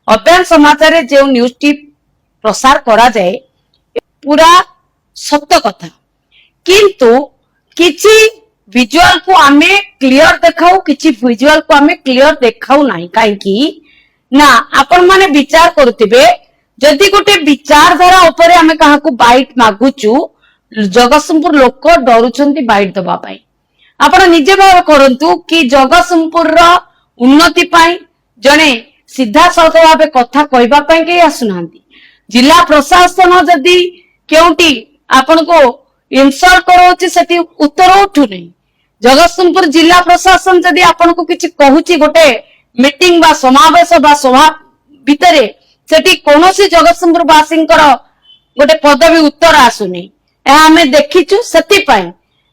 अभियान समाचार रे जो न्यूज टी प्रसार करा जाए पूरा सत्य कथा किंतु किछि विजुअल को आमे क्लियर देखाऊ किछि विजुअल को आमे क्लियर देखाऊ नाही काहे कि ना आपण माने विचार करथिबे जदि गोटे विचारधारा उपरे आमे कहा को बाइट मागुचु जगतसिंहपुर लोक डरुचंती बाइट दबा पाई आपण निजे भाव करंतु कि जगतसिंहपुर रो उन्नति पाई जने सीधा सड़क भाव कथा कहबा पाई के आसुनांती जिला प्रशासन जदि केउटी आपण को इनसल्ट करोची सेठी उत्तर उठु नहीं जगतसिंहपुर जिला प्रशासन जदि आपण को किछि कहूची गोटे मीटिंग बा समावेश बा सभा भितरे सेठी कोनोसी जगतसिंहपुर वासींकर गोटे पदवी उत्तर आसुनी आमे देखिचु सेति पाई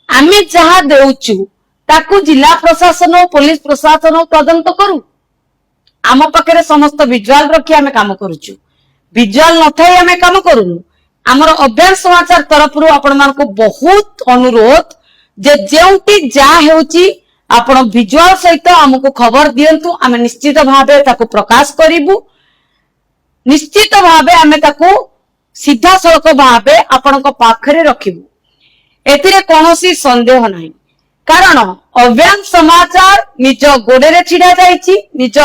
आमे जहा देउचु ताकू जिला प्रशासन और पुलिस प्रशासन तदंत करू आम पाखे समस्त विजुअल रखी आमे काम करूचु विजुअल न थाई आमे काम करूनु आमर अभियान समाचार तरफ आपण मान को बहुत अनुरोध जे जेउटी जा हेउची आपण विजुअल सहित हमको खबर दियंतु आमे निश्चित भाबे ताकू प्रकाश करिवु निश्चित भाबे आमे ताकू सीधा सड़क भाबे आपणक पाखरे रखिबु एथिरे कोनोसी संदेह नाही कारण अभियान समाचार निज गोड़े छिड़ा जाइछि निज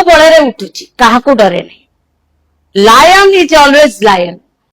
बळे रे उठुछि काहाकू डरे नाही लायन इज ऑलवेज लायन